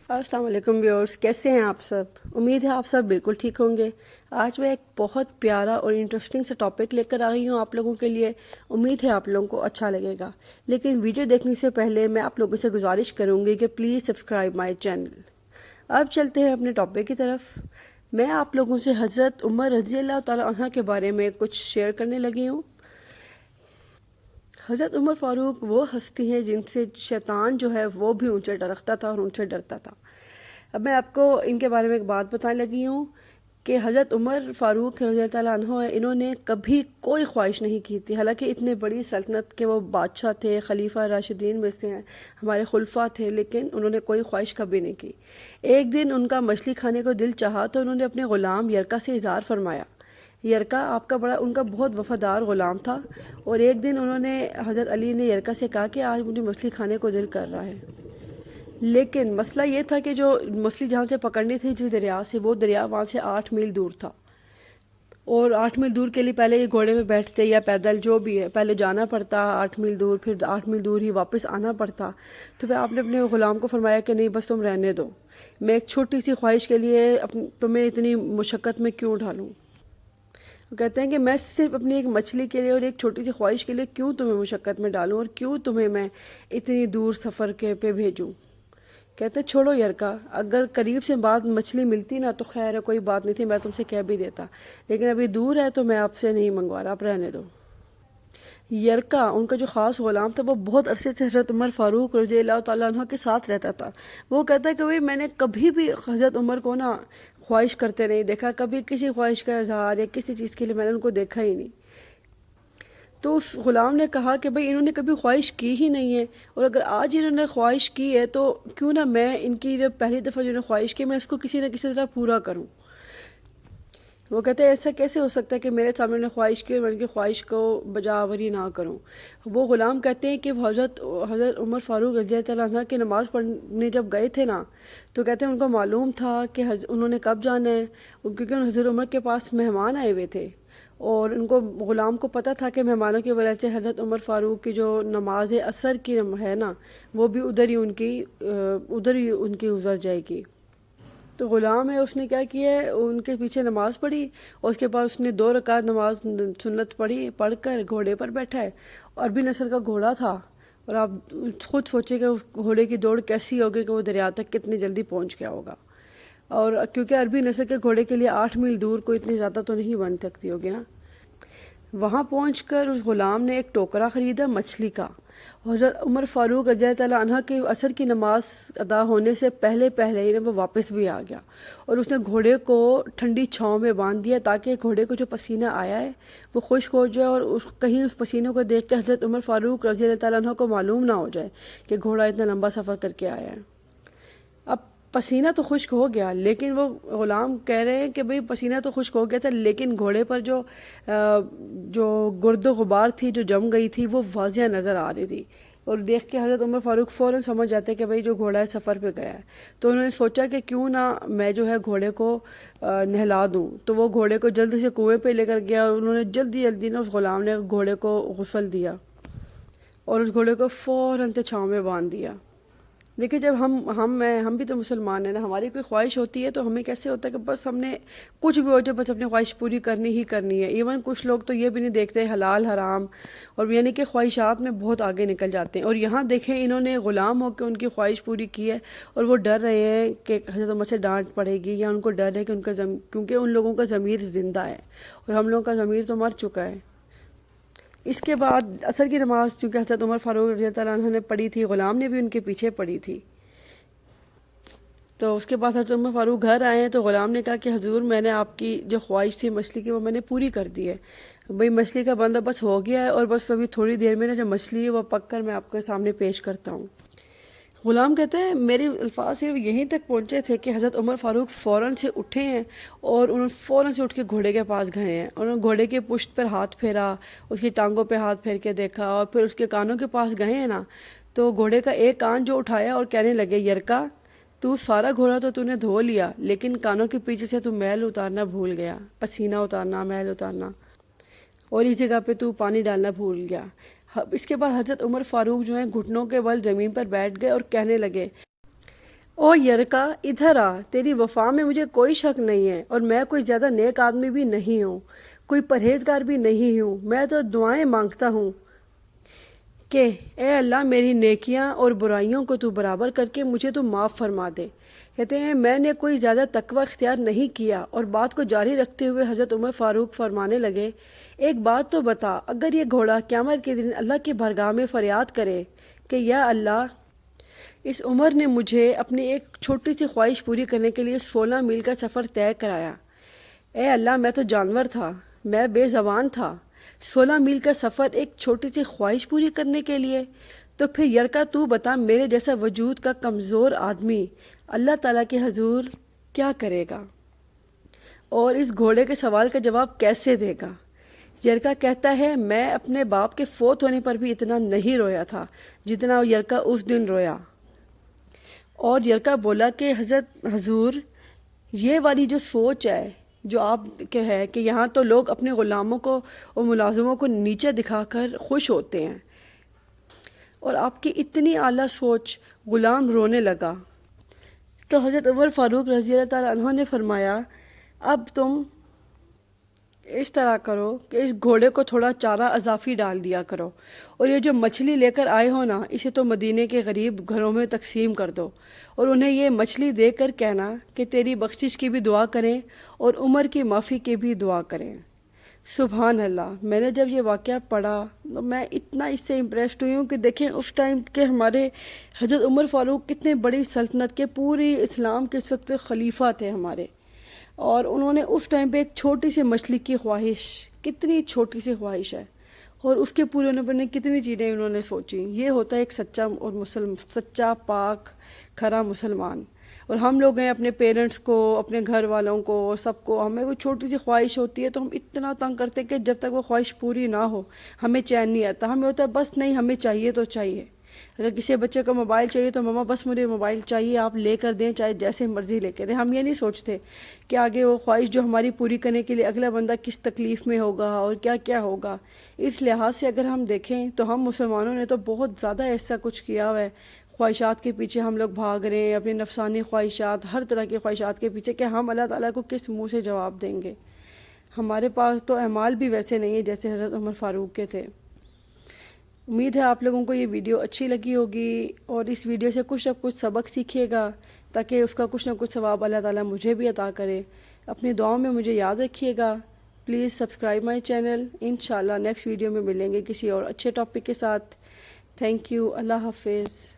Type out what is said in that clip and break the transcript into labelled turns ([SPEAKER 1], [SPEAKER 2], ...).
[SPEAKER 1] السلام علیکم ویورز، کیسے ہیں آپ سب؟ امید ہے آپ سب بالکل ٹھیک ہوں گے۔ آج میں ایک بہت پیارا اور انٹرسٹنگ سا ٹاپک لے کر آئی ہوں آپ لوگوں کے لیے۔ امید ہے آپ لوگوں کو اچھا لگے گا، لیکن ویڈیو دیکھنے سے پہلے میں آپ لوگوں سے گزارش کروں گی کہ پلیز سبسکرائب مائی چینل۔ اب چلتے ہیں اپنے ٹاپک کی طرف۔ میں آپ لوگوں سے حضرت عمر رضی اللہ تعالیٰ عنہ کے بارے میں کچھ شیئر کرنے لگی ہوں۔ حضرت عمر فاروق وہ ہستی ہیں جن سے شیطان جو ہے وہ بھی ان سے ڈرتا تھا اور ان سے ڈرتا تھا۔ اب میں آپ کو ان کے بارے میں ایک بات بتانے لگی ہوں کہ حضرت عمر فاروق رضی اللہ تعالیٰ عنہ انہوں نے کبھی کوئی خواہش نہیں کی تھی، حالانکہ اتنے بڑی سلطنت کے وہ بادشاہ تھے، خلیفہ راشدین میں سے ہیں، ہمارے خلفاء تھے، لیکن انہوں نے کوئی خواہش کبھی نہیں کی۔ ایک دن ان کا مچھلی کھانے کو دل چاہا تو انہوں نے اپنے غلام یرکا سے اظہار فرمایا۔ یرکا ان کا بہت وفادار غلام تھا، اور ایک دن انہوں نے حضرت علی نے یرکا سے کہا کہ آج مجھے مچھلی کھانے کو دل کر رہا ہے، لیکن مسئلہ یہ تھا کہ جو مچھلی جہاں سے پکڑنی تھی جس دریا سے، وہ دریا وہاں سے 8 میل دور تھا، اور 8 میل دور کے لیے پہلے یہ گھوڑے پہ بیٹھتے یا پیدل جو بھی ہے، پہلے جانا پڑتا 8 میل دور، پھر 8 میل دور ہی واپس آنا پڑتا۔ تو پھر آپ نے اپنے غلام کو فرمایا کہ نہیں، بس تم رہنے دو، میں ایک چھوٹی سی خواہش کے لیے تمہیں اتنی مشقت میں کیوں ڈالوں۔ وہ کہتے ہیں کہ میں صرف اپنی ایک مچھلی کے لیے اور ایک چھوٹی سی خواہش کے لیے کیوں تمہیں مشقت میں ڈالوں، اور کیوں تمہیں میں اتنی دور سفر کے پہ بھیجوں۔ کہتے ہیں چھوڑو یرکا، اگر قریب سے بات مچھلی ملتی نا تو خیر ہے، کوئی بات نہیں تھی، میں تم سے کہہ بھی دیتا، لیکن ابھی دور ہے تو میں آپ سے نہیں منگوا رہا، آپ رہنے دو۔ یرکا ان کا جو خاص غلام تھا وہ بہت عرصے سے حضرت عمر فاروق رضی اللہ تعالیٰ عنہ کے ساتھ رہتا تھا۔ وہ کہتا ہے کہ بھئی میں نے کبھی بھی حضرت عمر کو نا خواہش کرتے نہیں دیکھا، کبھی کسی خواہش کا اظہار یا کسی چیز کے لیے میں نے ان کو دیکھا ہی نہیں۔ تو اس غلام نے کہا کہ بھئی انہوں نے کبھی خواہش کی ہی نہیں ہے، اور اگر آج انہوں نے خواہش کی ہے تو کیوں نہ میں ان کی جو پہلی دفعہ جو نے خواہش کی میں اس کو کسی نہ کسی طرح پورا کروں۔ وہ کہتے ہیں ایسا کیسے ہو سکتا ہے کہ میرے سامنے نے خواہش کی اور میں ان کی خواہش کو بجاوری نہ کروں۔ وہ غلام کہتے ہیں کہ حضرت عمر فاروق رضی اللہ تعالیٰ عنہ کی نماز پڑھنے جب گئے تھے نا، تو کہتے ہیں ان کو معلوم تھا کہ انہوں نے کب جانا ہے، کیونکہ حضرت عمر کے پاس مہمان آئے ہوئے تھے، اور ان کو غلام کو پتہ تھا کہ مہمانوں کی وجہ سے حضرت عمر فاروق کی جو نماز عصر کی ہے نا، وہ بھی ادھر ہی ان کی گزر جائے گی۔ تو غلام ہے، اس نے کیا کیا ہے، ان کے پیچھے نماز پڑھی، اور اس کے بعد اس نے 2 رکعت نماز سنت پڑھ کر گھوڑے پر بیٹھا ہے۔ عربی نسل کا گھوڑا تھا، اور آپ خود سوچیں کہ اس گھوڑے کی دوڑ کیسی ہوگی کہ وہ دریا تک کتنی جلدی پہنچ گیا ہوگا، اور کیونکہ عربی نسل کے گھوڑے کے لیے 8 میل دور کوئی اتنی زیادہ تو نہیں بن سکتی ہوگی نا۔ وہاں پہنچ کر اس غلام نے ایک ٹوکرا خریدا مچھلی کا۔ حضرت عمر فاروق رضی اللہ تعالیٰ عنہ کے عصر کی نماز ادا ہونے سے پہلے ہی وہ واپس بھی آ گیا، اور اس نے گھوڑے کو ٹھنڈی چھاؤں میں باندھ دیا تاکہ گھوڑے کو جو پسینہ آیا ہے وہ خشک ہو جائے، اور کہیں اس پسینے کو دیکھ کے حضرت عمر فاروق رضی اللہ تعالیٰ عنہ کو معلوم نہ ہو جائے کہ گھوڑا اتنا لمبا سفر کر کے آیا ہے۔ اب پسینہ تو خشک ہو گیا، لیکن وہ غلام کہہ رہے ہیں کہ بھئی پسینہ تو خشک ہو گیا تھا، لیکن گھوڑے پر جو گرد و غبار تھی جو جم گئی تھی وہ واضح نظر آ رہی تھی، اور دیکھ کے حضرت عمر فاروق فوراً سمجھ جاتے کہ بھئی جو گھوڑا ہے سفر پہ گیا ہے۔ تو انہوں نے سوچا کہ کیوں نہ میں جو ہے گھوڑے کو نہلا دوں، تو وہ گھوڑے کو جلدی سے کنویں پہ لے کر گیا، اور انہوں نے جلدی نا اس غلام نے گھوڑے کو غسل دیا، اور اس گھوڑے کو فوراً سے چھاؤں میں باندھ دیا۔ دیکھیں جب ہم بھی تو مسلمان ہیں نا، ہماری کوئی خواہش ہوتی ہے تو ہمیں کیسے ہوتا ہے کہ بس ہم نے کچھ بھی ہو جائے بس اپنی خواہش پوری کرنی ہی کرنی ہے۔ ایون کچھ لوگ تو یہ بھی نہیں دیکھتے حلال حرام، اور یعنی کہ خواہشات میں بہت آگے نکل جاتے ہیں۔ اور یہاں دیکھیں انہوں نے غلام ہو کے ان کی خواہش پوری کی ہے، اور وہ ڈر رہے ہیں کہ حضرت عمر سے ڈانٹ پڑے گی، یا ان کو ڈر ہے کہ کیونکہ ان لوگوں کا ضمیر زندہ ہے، اور ہم لوگوں کا ضمیر تو مر چکا ہے۔ اس کے بعد عصر کی نماز چونکہ حضرت عمر فاروق رضی اللہ عنہ نے پڑھی تھی، غلام نے بھی ان کے پیچھے پڑھی تھی۔ تو اس کے بعد حضرت عمر فاروق گھر آئے ہیں تو غلام نے کہا کہ حضور میں نے آپ کی جو خواہش تھی مچھلی کی وہ میں نے پوری کر دی ہے، بھئی مچھلی کا بندوبست ہو گیا ہے، اور بس ابھی تھوڑی دیر میں نا جو مچھلی ہے وہ پک کر میں آپ کے سامنے پیش کرتا ہوں۔ غلام کہتے ہیں میرے الفاظ صرف یہیں تک پہنچے تھے کہ حضرت عمر فاروق فوراً سے اٹھے ہیں، اور انہوں نے فوراً سے اٹھ کے گھوڑے کے پاس گئے ہیں، انہوں نے گھوڑے کے پشت پر ہاتھ پھیرا، اس کی ٹانگوں پہ ہاتھ پھیر کے دیکھا، اور پھر اس کے کانوں کے پاس گئے ہیں نا، تو گھوڑے کا ایک کان جو اٹھایا اور کہنے لگے یرکا تو سارا گھوڑا تو نے دھو لیا، لیکن کانوں کے پیچھے سے تو میل اتارنا بھول گیا، پسینہ اتارنا، میل اتارنا، اور اس جگہ پہ تو پانی ڈالنا بھول گیا۔ اس کے بعد حضرت عمر فاروق جو ہیں گھٹنوں کے بل زمین پر بیٹھ گئے اور کہنے لگے او یرکا ادھر آ، تیری وفا میں مجھے کوئی شک نہیں ہے، اور میں کوئی زیادہ نیک آدمی بھی نہیں ہوں، کوئی پرہیزگار بھی نہیں ہوں، میں تو دعائیں مانگتا ہوں کہ اے اللہ میری نیکیاں اور برائیوں کو تو برابر کر کے مجھے تو معاف فرما دے۔ کہتے ہیں میں نے کوئی زیادہ تقوی اختیار نہیں کیا، اور بات کو جاری رکھتے ہوئے حضرت عمر فاروق فرمانے لگے، ایک بات تو بتا، اگر یہ گھوڑا قیامت کے دن اللہ کی بارگاہ میں فریاد کرے کہ یا اللہ، اس عمر نے مجھے اپنی ایک چھوٹی سی خواہش پوری کرنے کے لیے 16 میل کا سفر طے کرایا، اے اللہ میں تو جانور تھا، میں بے زبان تھا، 16 میل کا سفر ایک چھوٹی سی خواہش پوری کرنے کے لیے، تو پھر یرکا تو بتا میرے جیسا وجود کا کمزور آدمی اللہ تعالیٰ کے حضور کیا کرے گا، اور اس گھوڑے کے سوال کا جواب کیسے دے گا؟ یرکا کہتا ہے میں اپنے باپ کے فوت ہونے پر بھی اتنا نہیں رویا تھا جتنا یرکا اس دن رویا۔ اور یرکا بولا کہ حضرت حضور، یہ والی جو سوچ ہے جو آپ کے ہے کہ یہاں تو لوگ اپنے غلاموں کو اور ملازموں کو نیچے دکھا کر خوش ہوتے ہیں، اور آپ کی اتنی اعلیٰ سوچ، غلام رونے لگا۔ تو حضرت عمر فاروق رضی اللہ تعالیٰ عنہ نے فرمایا اب تم اس طرح کرو کہ اس گھوڑے کو تھوڑا چارہ اضافی ڈال دیا کرو، اور یہ جو مچھلی لے کر آئے ہو نا، اسے تو مدینے کے غریب گھروں میں تقسیم کر دو، اور انہیں یہ مچھلی دے کر کہنا کہ تیری بخشش کی بھی دعا کریں اور عمر کی معافی کی بھی دعا کریں۔ سبحان اللہ! میں نے جب یہ واقعہ پڑھا تو میں اتنا اس سے امپریسڈ ہوئی ہوں کہ دیکھیں اس ٹائم کے ہمارے حضرت عمر فاروق کتنے بڑی سلطنت کے، پوری اسلام کے اس وقت خلیفہ تھے ہمارے، اور انہوں نے اس ٹائم پہ ایک چھوٹی سی مچھلی کی خواہش، کتنی چھوٹی سی خواہش ہے، اور اس کے پورے ہونے پر کتنی چیزیں انہوں نے سوچی۔ یہ ہوتا ہے ایک سچا پاک کھرا مسلمان۔ اور ہم لوگ ہیں اپنے پیرنٹس کو، اپنے گھر والوں کو، سب کو، ہمیں کوئی چھوٹی سی خواہش ہوتی ہے تو ہم اتنا تنگ کرتے ہیں کہ جب تک وہ خواہش پوری نہ ہو ہمیں چین نہیں آتا، ہمیں ہوتا ہے بس نہیں، ہمیں چاہیے تو چاہیے۔ اگر کسی بچے کو موبائل چاہیے تو ماما بس مجھے موبائل چاہیے، آپ لے کر دیں، چاہے جیسے مرضی لے کے دیں۔ ہم یہ نہیں سوچتے کہ آگے وہ خواہش جو ہماری پوری کرنے کے لیے اگلا بندہ کس تکلیف میں ہوگا اور کیا کیا ہوگا۔ اس لحاظ سے اگر ہم دیکھیں تو ہم مسلمانوں نے تو بہت زیادہ ایسا کچھ کیا ہوا ہے، خواہشات کے پیچھے ہم لوگ بھاگ رہے ہیں، اپنی نفسانی خواہشات، ہر طرح کی خواہشات کے پیچھے، کہ ہم اللہ تعالیٰ کو کس منہ سے جواب دیں گے۔ ہمارے پاس تو اعمال بھی ویسے نہیں ہیں جیسے حضرت عمر فاروق کے تھے۔ امید ہے آپ لوگوں کو یہ ویڈیو اچھی لگی ہوگی، اور اس ویڈیو سے کچھ نہ کچھ سبق سیکھیے گا، تاکہ اس کا کچھ نہ کچھ ثواب اللہ تعالیٰ مجھے بھی عطا کرے۔ اپنی دعاؤں میں مجھے یاد رکھیے گا۔ Please subscribe my channel. انشاءاللہ نیکسٹ ویڈیو میں ملیں گے کسی اور اچھے ٹاپک کے ساتھ۔ Thank you. اللہ حافظ۔